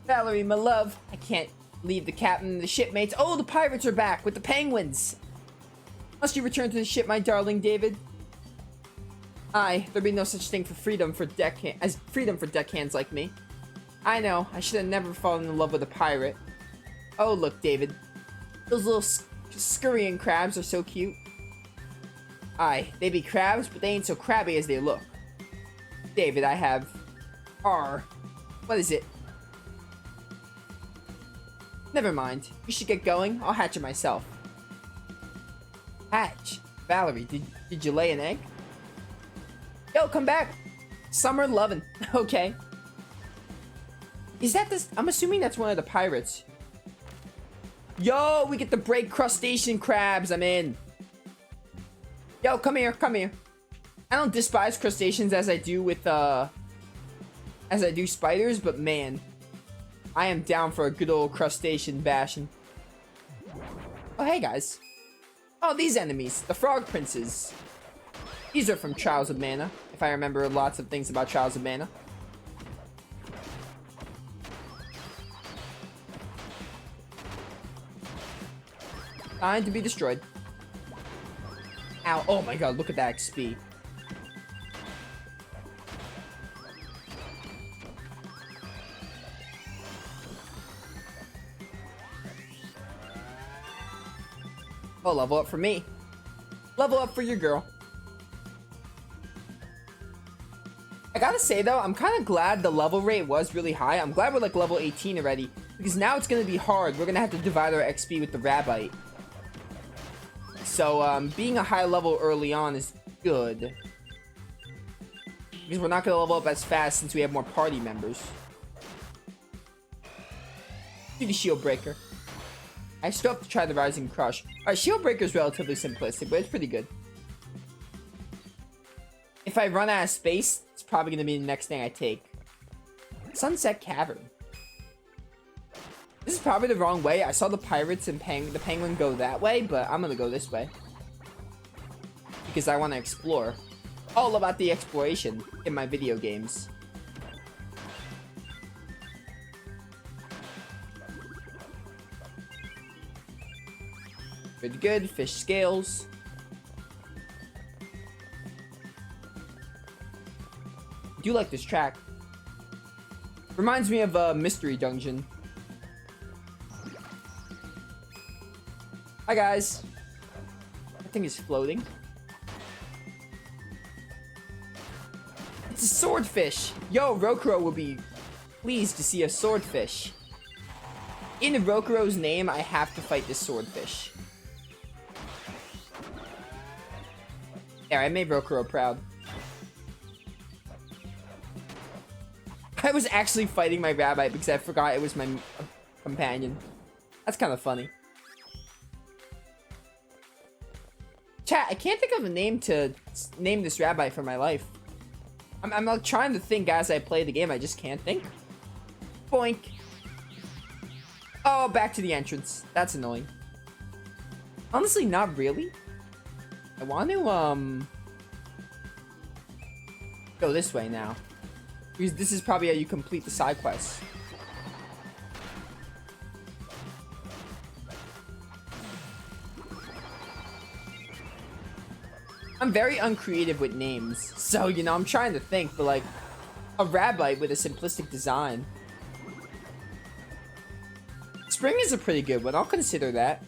Valerie, my love. I can't leave the captain and the shipmates. Oh, the pirates are back with the penguins. Must you return to the ship, my darling David? Aye, there be no such thing for freedom for deckhands like me. I know, I should have never fallen in love with a pirate. Oh, look, David. Those little scurrying crabs are so cute. Aye, they be crabs, but they ain't so crabby as they look. David, I have... What is it? Never mind. You should get going. I'll hatch it myself. Hatch? Valerie, did you lay an egg? Yo, come back! Summer lovin'. Okay. Is that this? I'm assuming that's one of the pirates. Yo, we get to break crustacean crabs. I'm in. Yo, come here, come here. I don't despise crustaceans as I do with, as I do spiders, but man, I am down for a good old crustacean bashing. Oh, hey, guys. Oh, these enemies. The frog princes. These are from Trials of Mana, if I remember lots of things about Trials of Mana. Time to be destroyed. Ow. Oh my god, look at that XP. Oh, level up for me. Level up for your girl. I gotta say though, I'm kind of glad the level rate was really high. I'm glad we're like level 18 already, because now it's gonna be hard. We're gonna have to divide our XP with the Rabite. So, being a high level early on is good. Because we're not gonna level up as fast since we have more party members. Do the Shield Breaker. I still have to try the Rising Crush. Alright, Shield Breaker is relatively simplistic, but it's pretty good. If I run out of space, it's probably going to be the next thing I take. Sunset Cavern. This is probably the wrong way. I saw the pirates and the penguin go that way, but I'm going to go this way. Because I want to explore. All about the exploration in my video games. Good, good. Fish scales. I do like this track. Reminds me of a mystery dungeon. Hi guys. That thing is floating. It's a swordfish. Yo, Rokuro will be pleased to see a swordfish. In Rokuro's name, I have to fight this swordfish. There, I made Rokuro proud. I was actually fighting my Rabite because I forgot it was my companion. That's kind of funny. Chat, I can't think of a name to name this Rabite for my life. I'm like trying to think as I play the game. I just can't think. Boink. Oh, back to the entrance. That's annoying. Honestly, not really. I want to, go this way now. Because this is probably how you complete the side quests. I'm very uncreative with names. So, you know, I'm trying to think, but like, a Rabite with a simplistic design. Spring is a pretty good one. I'll consider that.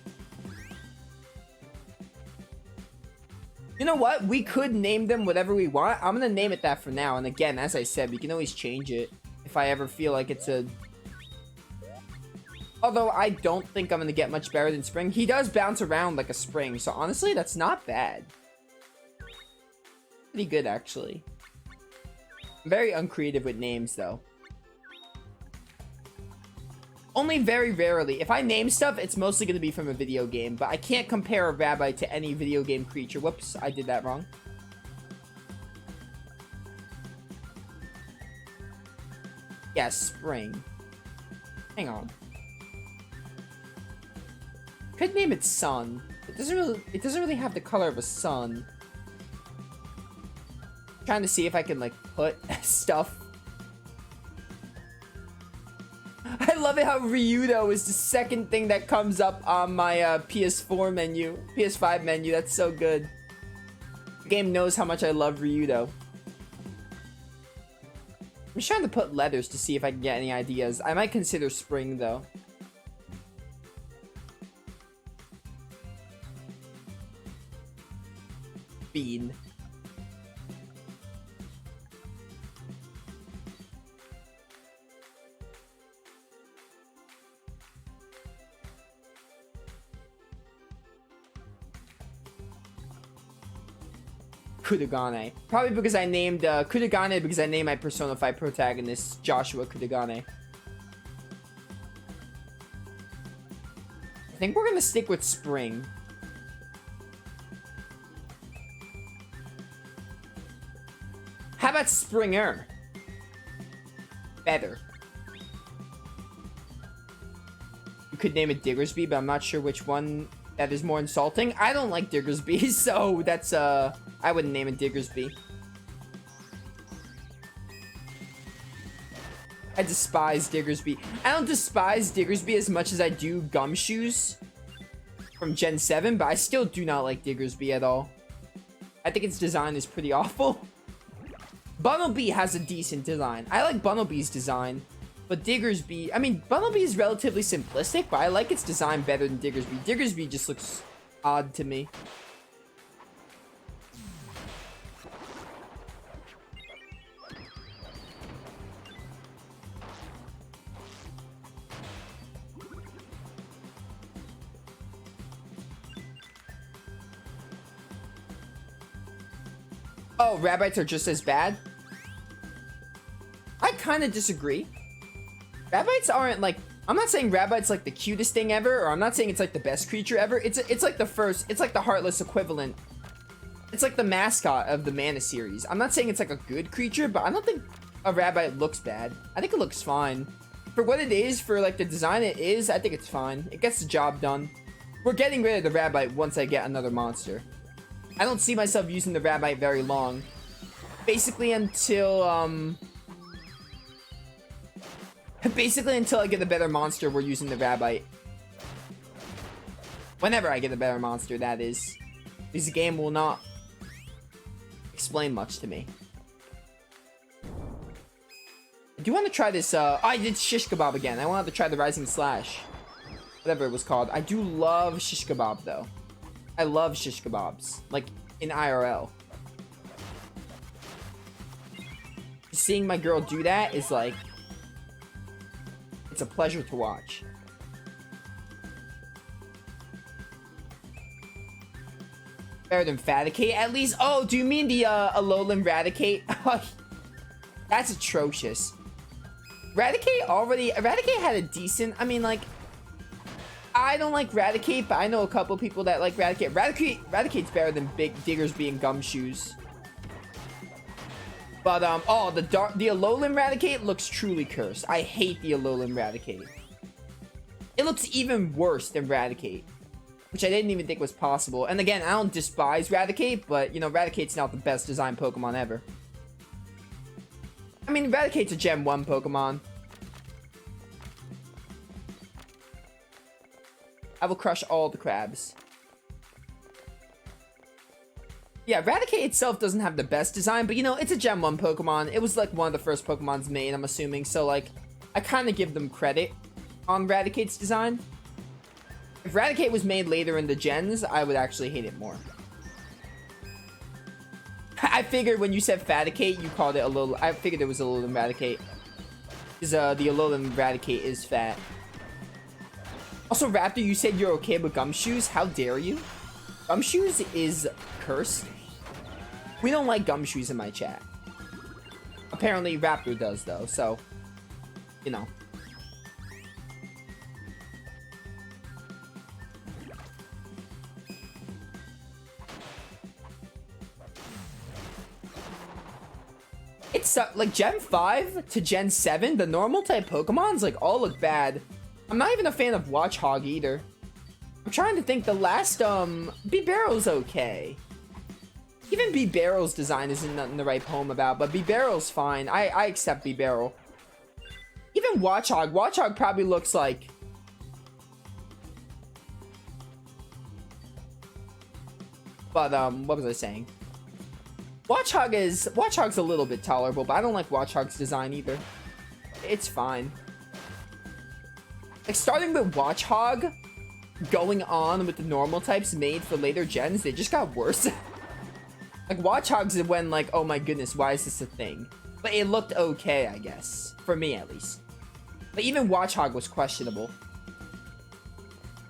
You know what? We could name them whatever we want. I'm gonna name it that for now. And again, as I said, we can always change it if I ever feel like it's a... Although I don't think I'm gonna get much better than Spring. He does bounce around like a Spring, so honestly, that's not bad. Pretty good, actually. I'm very uncreative with names, though. Only very rarely. If I name stuff, it's mostly going to be from a video game. But I can't compare a Rabite to any video game creature. Whoops, I did that wrong. Yes, Spring. Hang on. Could name it Sun. It doesn't really have the color of a sun. Trying to see if I can like put stuff. I love it how Ryudo is the second thing that comes up on my PS4 menu, PS5 menu. That's so good. The game knows how much I love Ryudo. I'm just trying to put letters to see if I can get any ideas. I might consider spring though. Bean. Kudagane. Probably because I named Kudagane because I named my Persona 5 protagonist Joshua Kudagane. I think we're gonna stick with spring. How about Springer? Better. You could name it Diggersby, but I'm not sure which one that is more insulting. I don't like Diggersby, so that's I wouldn't name it Diggersby. I despise Diggersby. I don't despise Diggersby as much as I do Gumshoes from Gen 7, but I still do not like Diggersby at all. I think its design is pretty awful. Bunnelby has a decent design. I like Bunnelby's design, but Diggersby... I mean, Bunnelby is relatively simplistic, but I like its design better than Diggersby. Diggersby just looks odd to me. Oh, Rabbites are just as bad? I kind of disagree. Rabbites aren't like... I'm not saying Rabbites like the cutest thing ever, or I'm not saying it's like the best creature ever. It's like the first... It's like the Heartless equivalent. It's like the mascot of the Mana series. I'm not saying it's like a good creature, but I don't think a Rabbite looks bad. I think it looks fine. For what it is, for like the design it is, I think it's fine. It gets the job done. We're getting rid of the Rabbite once I get another monster. I don't see myself using the Rabbite very long. Basically until, basically until I get a better monster, we're using the Rabbite. Whenever I get a better monster, that is. Because the game will not explain much to me. I do want to try this, I did Shish Kebab again. I wanted to try the Rising Slash. Whatever it was called. I do love Shish Kebab, though. I love shish kebabs, like in IRL. Seeing my girl do that is like, it's a pleasure to watch. Better than Faticate, at least. Oh, do you mean the Alolan Raticate? That's atrocious. Raticate had a decent, I mean, like, I don't like Raticate, but I know a couple people that like Raticate. Raticate's better than Big Diggersby and Gumshoes. But, oh, the Alolan Raticate looks truly cursed. I hate the Alolan Raticate. It looks even worse than Raticate, which I didn't even think was possible. And again, I don't despise Raticate, but, you know, Raticate's not the best designed Pokemon ever. I mean, Raticate's a Gen 1 Pokemon. I will crush all the crabs. Yeah, Raticate itself doesn't have the best design, but you know, it's a Gen 1 Pokemon. It was like one of the first Pokemons made, I'm assuming, so like, I kind of give them credit on Raticate's design. If Raticate was made later in the gens, I would actually hate it more. I figured when you said Faticate, you called it a little... I figured it was a Alolan Raticate. Because the Alolan Raticate is fat. Also, Raptor, you said you're okay with Gumshoes? How dare you? Gumshoes is cursed. We don't like Gumshoes in my chat. Apparently, Raptor does, though, so... You know. It's, like, Gen 5 to Gen 7, the normal type Pokemons, like, all look bad. I'm not even a fan of Watchog either. I'm trying to think, the last, Bibarel's okay. Even Bibarel's design isn't nothing to write home about, but Bibarel's fine. I accept Bibarel. Even Watchog. Watchog probably looks like... But, what was I saying? Watchog's a little bit tolerable, but I don't like Watchog's design either. It's fine. Like, starting with Watchog, going on with the normal types made for later gens, they just got worse. Like, Watchog's when, like, oh my goodness, why is this a thing? But it looked okay, I guess. For me, at least. But even Watchog was questionable.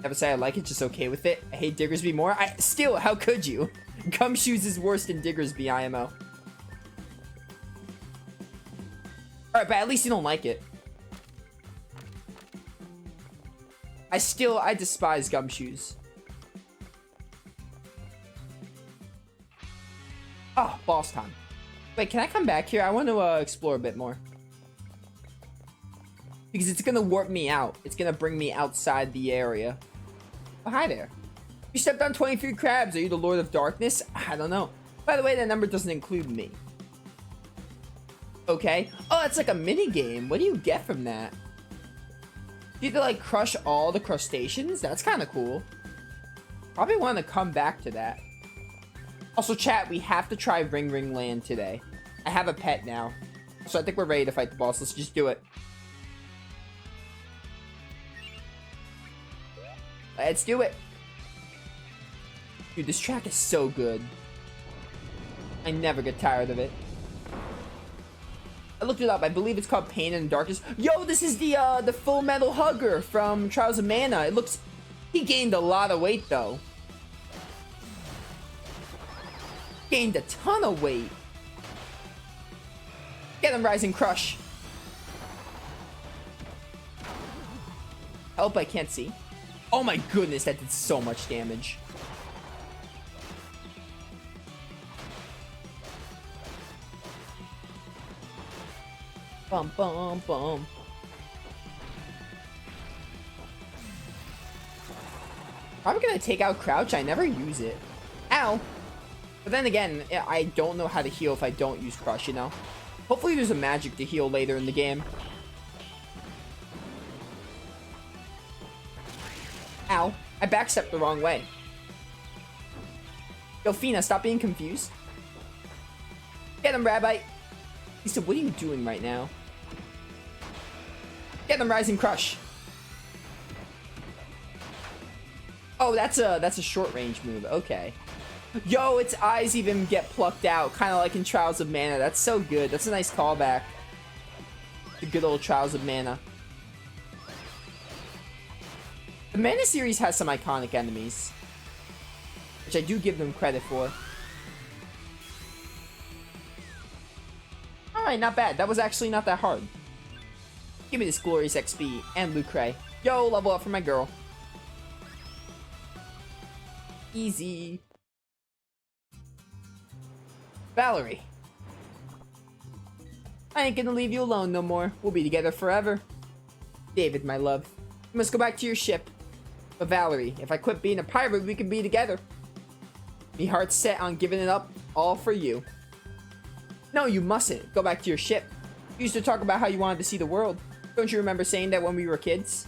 Never say I like it, just okay with it. I hate Diggersby more. Still, how could you? Gumshoes is worse than Diggersby, IMO. Alright, but at least you don't like it. I despise Gumshoes. Oh, boss time. Wait, can I come back here? I want to explore a bit more. Because it's gonna warp me out. It's gonna bring me outside the area. Oh, hi there. You stepped on 23 crabs. Are you the Lord of Darkness? I don't know. By the way, that number doesn't include me. Okay. Oh, that's like a mini game. What do you get from that? You have to like crush all the crustaceans? That's kind of cool. Probably want to come back to that. Also, chat, we have to try Ring Ring Land today. I have a pet now. So I think we're ready to fight the boss. Let's just do it. Let's do it. Dude, this track is so good. I never get tired of it. I looked it up. I believe it's called Pain in the Darkness. Yo, this is the Full Metal Hugger from Trials of Mana. It looks... He gained a lot of weight, though. Gained a ton of weight. Get him, Rising Crush. Help, I can't see. Oh my goodness, that did so much damage. Bum, bum, bum. Probably gonna take out Crouch. I never use it. Ow. But then again, I don't know how to heal if I don't use Crush, you know? Hopefully there's a magic to heal later in the game. Ow. I backstepped the wrong way. Yo, Fina, stop being confused. Get him, Rabbi. He said, what are you doing right now? Get him, Rising Crush. Oh, that's a short range move. Okay. Yo, its eyes even get plucked out, kind of like in Trials of Mana. That's so good. That's a nice callback. The good old Trials of Mana. The Mana series has some iconic enemies, which I do give them credit for. Alright, not bad. That was actually not that hard. Give me this glorious XP and Lucre. Yo, level up for my girl. Easy. Valerie. I ain't gonna leave you alone no more. We'll be together forever. David, my love. You must go back to your ship. But Valerie, if I quit being a pirate, we can be together. Me heart's set on giving it up all for you. No, you mustn't. Go back to your ship. You used to talk about how you wanted to see the world. Don't you remember saying that when we were kids?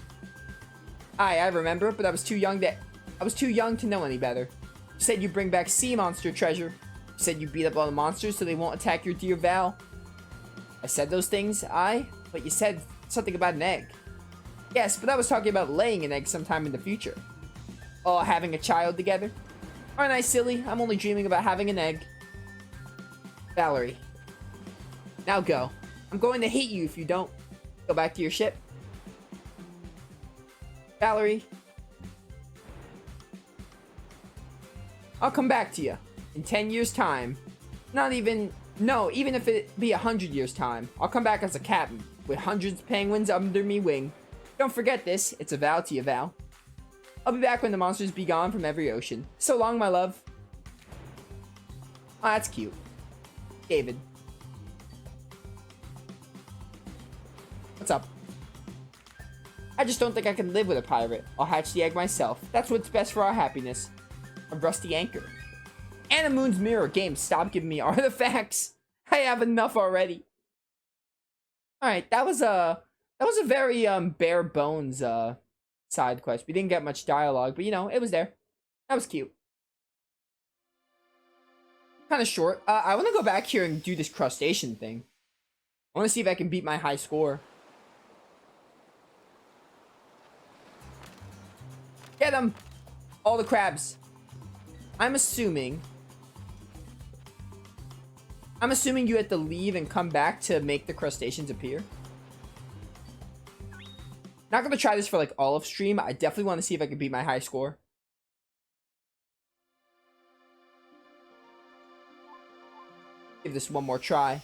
I remember, but I was too young to know any better. You said you bring back sea monster treasure. You said you beat up all the monsters so they won't attack your dear Val. I said those things, but you said something about an egg. Yes, but I was talking about laying an egg sometime in the future. Oh, having a child together? Aren't I silly? I'm only dreaming about having an egg. Valerie. Now go. I'm going to hate you if you don't. Go back to your ship. Valerie. I'll come back to you. In 10 years' time. Even if it be 100 years' time. I'll come back as a captain. With hundreds of penguins under me wing. Don't forget this. It's a vow to you, Val. I'll be back when the monsters be gone from every ocean. So long, my love. Oh, that's cute. David. What's up? I just don't think I can live with a pirate. I'll hatch the egg myself. That's what's best for our happiness. A rusty anchor. And a Moon's Mirror. Game, stop giving me artifacts. I have enough already. Alright, that was That was a very bare bones side quest. We didn't get much dialogue, but you know, it was there. That was cute. Kind of short. I want to go back here and do this crustacean thing. I want to see if I can beat my high score. Get them! All the crabs. I'm assuming you have to leave and come back to make the crustaceans appear. Not gonna try this for like all of stream. I definitely want to see if I can beat my high score. Give this one more try.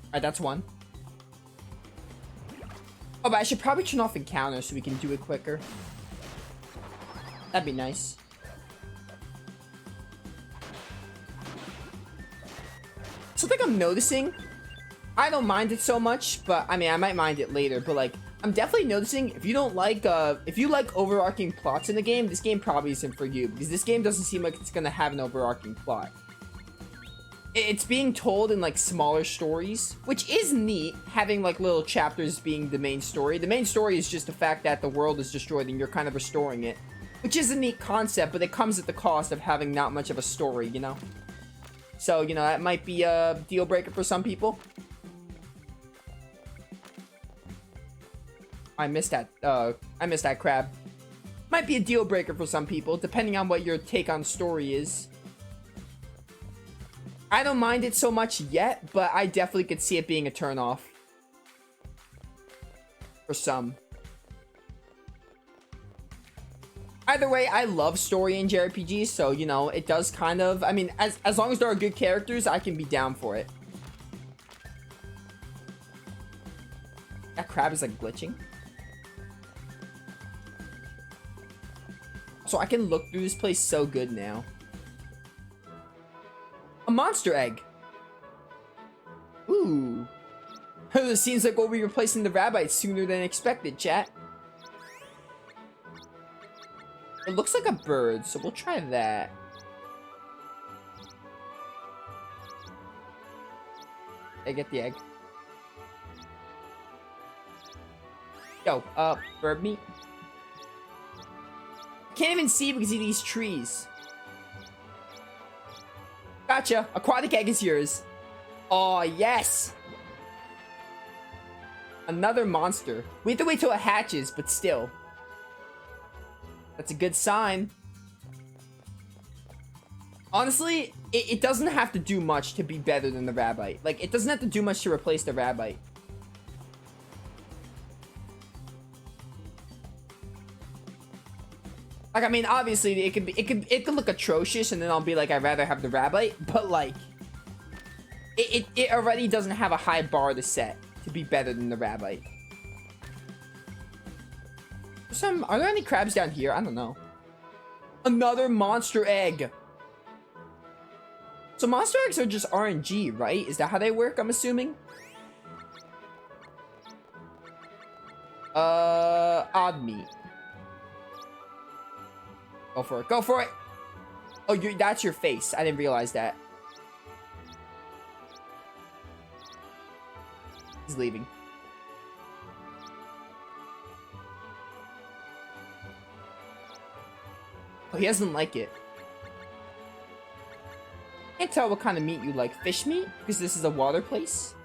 Alright, that's one. Oh, but I should probably turn off encounters so we can do it quicker. That'd be nice. Something I'm noticing, I don't mind it so much, but I mean, I might mind it later, but like, I'm definitely noticing if you don't like, if you like overarching plots in the game, this game probably isn't for you, because this game doesn't seem like it's gonna have an overarching plot. It's being told in like smaller stories, which is neat, having like little chapters being the main story. The main story is just the fact that the world is destroyed and you're kind of restoring it, which is a neat concept, but it comes at the cost of having not much of a story, you know? So, you know, that might be a deal breaker for some people. I missed that crab. Might be a deal breaker for some people, depending on what your take on story is. I don't mind it so much yet, but I definitely could see it being a turnoff. For some. Either way, I love story in JRPGs, so, you know, it does kind of... I mean, as long as there are good characters, I can be down for it. That crab is, like, glitching. So I can look through this place so good now. A monster egg. Ooh. It seems like we'll be replacing the rabbits sooner than expected, chat. It looks like a bird, so we'll try that. I get the egg. Yo, bird meat. Can't even see because of these trees. Gotcha. Aquatic egg is yours. Oh, yes. Another monster. We have to wait till it hatches, but still. That's a good sign. Honestly, it doesn't have to do much to be better than the rabbite. Like, it doesn't have to do much to replace the rabbite. Like, I mean, obviously, it could look atrocious, and then I'll be like, I'd rather have the rabbite, but like, it already doesn't have a high bar to set to be better than the rabbite. Are there any crabs down here? I don't know. Another monster egg. So monster eggs are just RNG, right? Is that how they work, I'm assuming? Odd meat. Go for it. Go for it. Oh, that's your face. I didn't realize that. He's leaving. Oh, he doesn't like it. Can't tell what kind of meat you like. Fish meat? Because this is a water place?